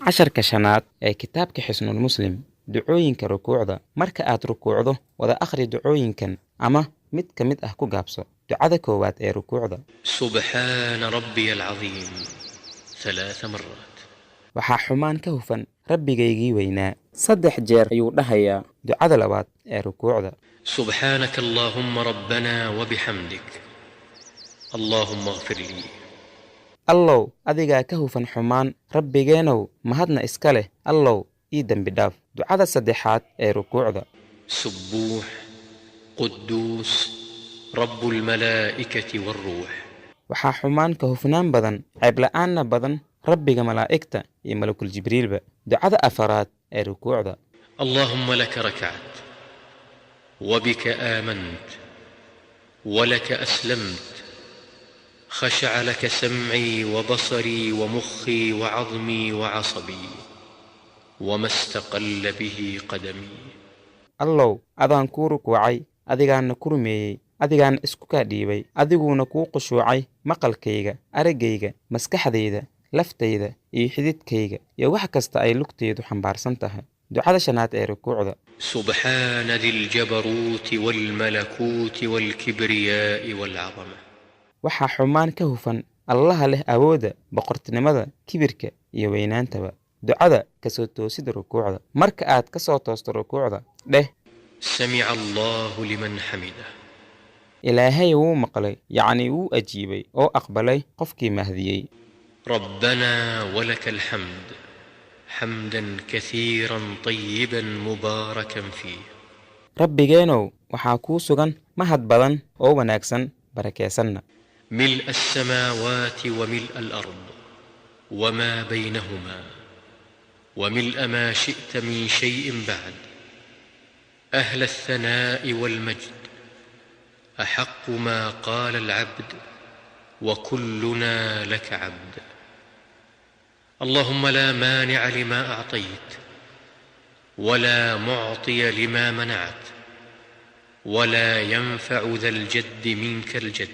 casharka shanaad ee kitaabka xisnul muslim ducooyinka rukuucda. marka aad rukuucdo wada akhri ducooyinkan ama mid ka mid ah ku gaabso. ducada koowaad ee rukuucda: سبحان ربي العظيم 3 مرات. waxaa xumaan ka hufan rabbigaygii weynaa. 3 jeer ayuu dhahayaa. ducada labaad ee rukuucda: سبحانك اللهم ربنا وبحمدك اللهم اغفر لي. allow adigaa ka hufan xumaan, rabbigeenow mahadna iska leh, allow ii dembi dhaaf. ducada saddexaad ee rukuucda: سبوح قدوس رب الملائكة والروح. waxaa xumaan ka hufnaan badan, ceebla'aanna badan rabbiga malaa'igta iyo malakul jibriilba. ducada afaraad ee rukuucda: اللهم لك ركعت وبك آمنت ولك أسلمت خشع لك سمعي وبصري ومخي وعظمي وعصبي وما استقل به قدمي. allow adaan kuu rukuucay, adigaanna ku rumeeyey, adigaana isku kaa dhiibay, adiguuna kuu qushuucay maqalkayga, araggayga, maskaxdayda, laftayda iyo xididkayga iyo wax kasta ay lugtaydu xambaarsan tahay. ducada shanaad ee rukuucda: سبحان ذي الجبروت والملكوت والكبرياء والعظمة. waxaa xumaan ka hufan allaha leh awoodda, boqortinimada, kibirka iyo weynaantaba. ducada ka soo toosida rukuucda: marka aad ka soo toosto rukuucda dheh: سمع الله لمن حمده. ilaahay wuu maqlay, yacni wuu ajiibay oo aqbalay qofkii mahdiyey. ربنا ولك الحمد حمدا كثيرا طيبا مباركا فيه. rabbigeenow waxaa kuu sugan mahad badan oo wanaagsan, barakeysanna. ملء السماوات وملء الأرض وما بينهما وملء ما شئت من شيء بعد. أهل الثناء والمجد أحق ما قال العبد وكلنا لك عبد. اللهم لا مانع لما أعطيت ولا معطي لما منعت ولا ينفع ذا الجد منك الجد.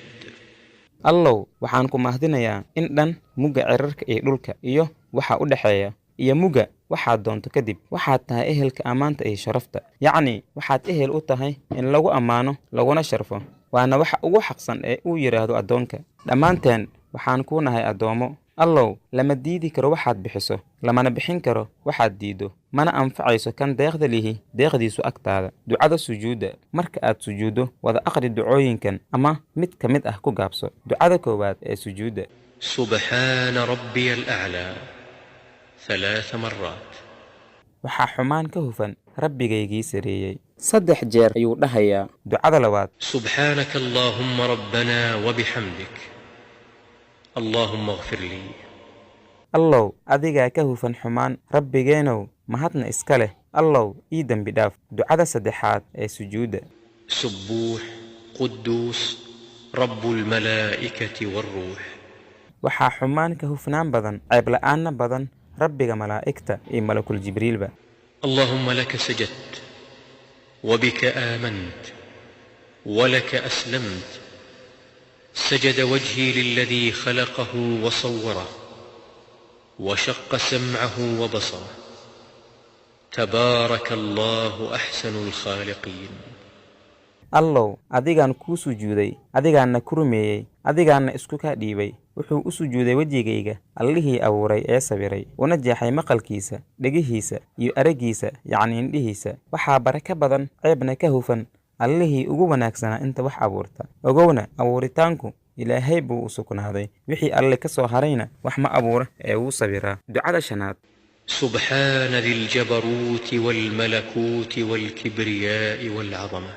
allow waxaan ku mahdinayaa in dhan mugga cirarka iyo dhulka iyo waxa u dhexeeya iyo mugga waxaad doonto kadib. waxaad tahay ehelka ammaanta iyo sharafta, yacni waxaad ehel u tahay in lagu ammaano laguna sharfo, waana waxa ugu xaqsan ee uu yidhaahdo addoonka. dhammaanteen waxaan kuu nahay addoommo. allow lama diidi karo waxaad bixiso, lamana bixin karo waxaad diiddo, mana anfacayso kan deeqda lihi deeqdiisu agtaada. ducada sujuudda: marka aad sujuuddo wada akhri ducooyinkan ama mid ka mid ah ku gaabso. ducada koowaad ee sujuudda: سبحان ربي الأعلى 3 مرات. waxaa xumaan ka hufan rabbigaygii sareeyey. 3 jeer ayuu dhahayaa. ducada labaad: سبحانك اللهم ربنا وبحمدك اللهم اغفر لي. allow adigaa ka hufan xumaan, rabbigeenow mahadna iska leh, allow ii dembi dhaaf. ducada saddexaad ee sujuudda: سبوح قدوس رب الملائكة والروح. waxaa xumaan ka hufnaan badan, ceebla'aanna badan rabbiga malaa'igta iyo malakul jibriilba. اللهم لك سجدت وبك آمنت ولك أسلمت سجد وجهي للذي خلقه وصوره وشق سمعه وبصره تبارك الله أحسن الخالقين. allow adigaan kuu sujuuday, adigaanna ku rumeeyey, adigaanna isku kaa dhiibay. wuxuu u sujuuday wejigayga allihii abuuray ee sabiray, una jeexay maqalkiisa, dhegihiisa iyo araggiisa, yacni indhihiisa. waxaa baraka badan, ceebna ka hufan allihii ugu wanaagsanaa inta wax abuurta. ogowna abuuritaanku ilaahay buu u sugnaaday, wixii alle ka soo harayna wax ma abuura ee wuu sabiraa. ducada shanaad: سبحان ذي الجبروت والملكوت والكبرياء والعظمة.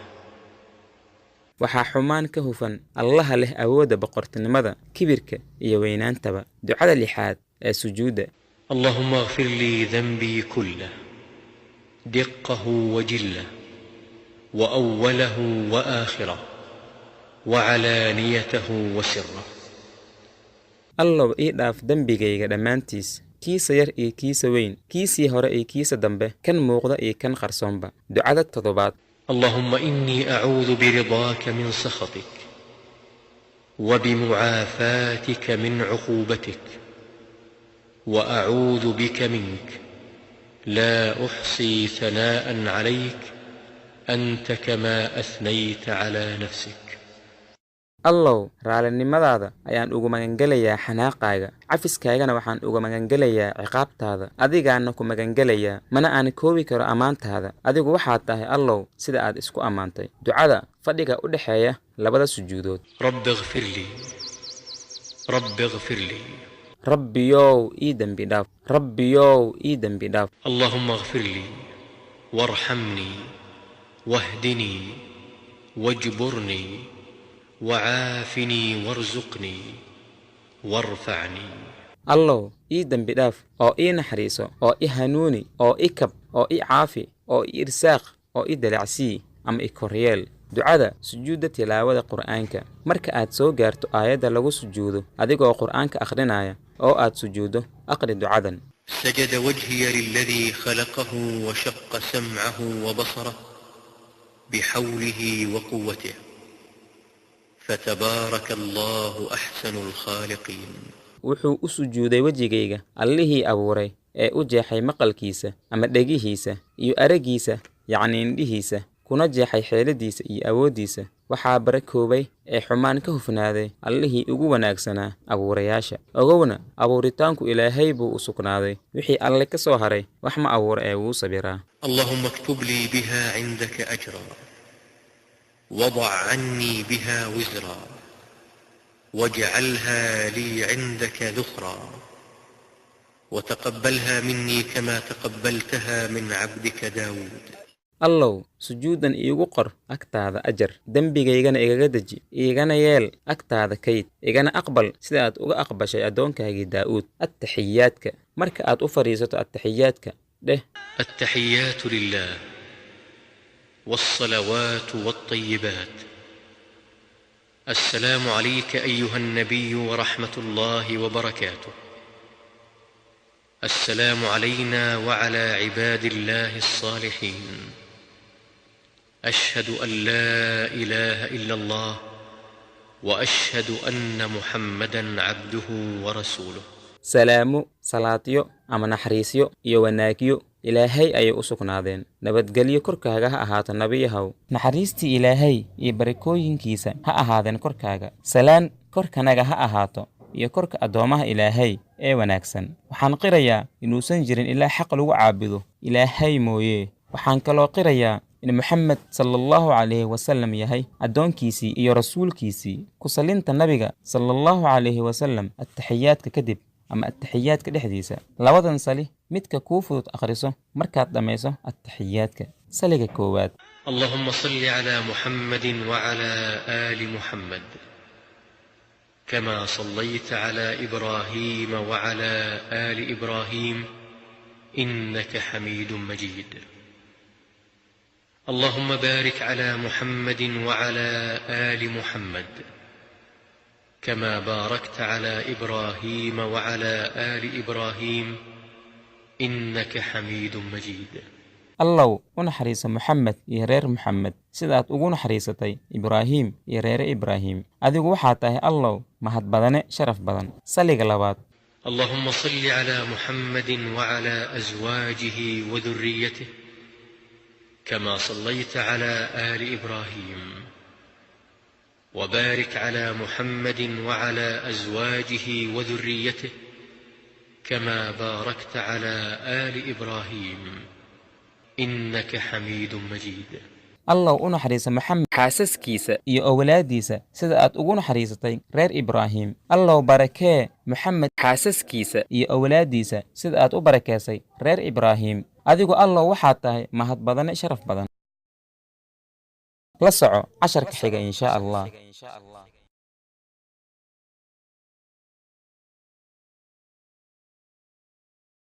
waxaa xumaan ka hufan allaha leh awoodda, boqortinimada, kibirka iyo weynaantaba. ducada lixaad ee sujuudda: اللهم اغفر لي ذنبي كله دقه وجله وأوله وآخره وعلانيته وسره. allow ii dhaaf dembigayga dhammaantiis, kiisa yar iyo kiisa weyn, kiisii hore iyo kiisa dambe, kan muuqda iyo kan qarsoonba. ducada toddobaad: اللهم إني أعوذ برضاك من سخطك وبمعافاتك من عقوبتك وأعوذ بك منك لا أحصي ثناء عليك أنت كما أثنيت على نفسك. allow raalinimadaada ayaan ugu magangelayaa xanaaqaaga, cafiskaagana waxaan uga magangelayaa ciqaabtaada. adigaana ku magangelayaa, mana aan koobi karo ammaantaada. adigu waxaad tahay allow sida aad isku ammaantay. ducada fadhiga u dhexeeya labada sujuudood. رب اغفر لي رب اغفر لي rabbiyow ii dembi dhaaf, rabbiyow ii dembi dhaaf. اللهم اغفر لي وارحمني واهدني واجبرني وعافني وارزقني وارفعني. allow ii dembi dhaaf oo ii naxariiso oo ii hanuuni oo ii kab oo ii caafi oo ii irsaaq oo ii dalacsii ama ii koryeel. ducada sujuudda tilaawada qur'aanka. marka aad soo gaarto aayadda lagu sujuudo adigoo qur'aanka akhrinaya oo aad sujuuddo, aqri ducadan. سجد وجهي للذي خلقه وشق سمعه وبصره بحوله وقوته فتبارك الله أحسن الخالقين. wuxuu u sujuuday wejigayga allihii abuuray ee u jeexay maqalkiisa ama dhegihiisa iyo araggiisa, yacni indhihiisa, kuna jeexay xeeladiisa iyo awooddiisa. waxaa barakoobay ee xumaan ka hufnaaday allihii ugu wanaagsanaa abuurayaasha. ogowna abuuritaanku ilaahay buu u sugnaaday, wixii alle ka soo haray wax ma abuura ee wuu sabiraa. اللهم اكتب لي بها عندك أجرا وضع عني بها وزرا واجعلها لي عندك ذخرا وتقبلها مني كما تقبلتها من عبدك داود. allow sujuudan iigu qor agtaada ajar, dembigaygana igaga deji, igana yeel agtaada kayd, igana aqbal sida aad uga aqbashay addoonkaagii daa'uud. attaxiyaadka. marka aad u fadhiisato attaxiyaadka dheh: التحيات لله والصلوات والطيبات. السلام عليك أيها النبي ورحمة الله وبركاته. السلام علينا وعلى عباد الله الصالحين. أشهد أن لا إله إلا الله وأشهد أن محمدًا عبده ورسوله. salaamo, salaatiyo ama naxariisyo iyo wanaagyo ilaahay ayay u sugnaadeen. nabadgelyo korkaaga ha ahaato nebiyahow. naxariistii ilaahay iyo barakooyinkiisa ha ahaadeen korkaaga. salaan korkanaga ha ahaato iyo korka addoomaha ilaahay ee wanaagsan. waxaan qirayaa inuusan jirin ilaa xaq lagu caabudo ilaahay mooye. waxaan kaloo qirayaa in Muxamed sallallahu calayhi wasallam yahay addoonkiisii iyo rasuulkiisii. ku salinta nabiga sallallahu calayhi wasallam attaxiyaadka kadib ama attaxiyaadka dhexdiisa. labadan sali midka kuu fudud akhriso markaad dhammayso attaxiyaadka. saliga koowaad: اللهم صل على محمد وعلى آل محمد كما صليت على إبراهيم وعلى آل إبراهيم إنك حميد مجيد. اللهم بارك على محمد وعلى آل محمد كما باركت على إبراهيم وعلى آل إبراهيم إنك حميد مجيد. allow u naxariisa Muxamed iyo reer Muxamed sidaad ugu naxariisatay Ibraahim iyo reer Ibraahim. adigu waxaad tahay allow mahad badane sharaf badan. saliga labaad: اللهم صل على محمد وعلى أزواجه وذريته كما صليت على آل إبراهيم وبارك على محمد وعلى أزواجه وذريته كما باركت على آل إبراهيم إنك حميد مجيد. allow u naxariisa Muxamed xaasaskiisa iyo awlaadiisa sida aad ugu naxariisatay reer Ibraahim. allow barakee Muxamed xaasaskiisa iyo awlaadiisa sida aad u barakeysay reer Ibraahim. adigu allow waxaad tahay mahad badane sharaf badan. la soco casharka xiga insha Allah.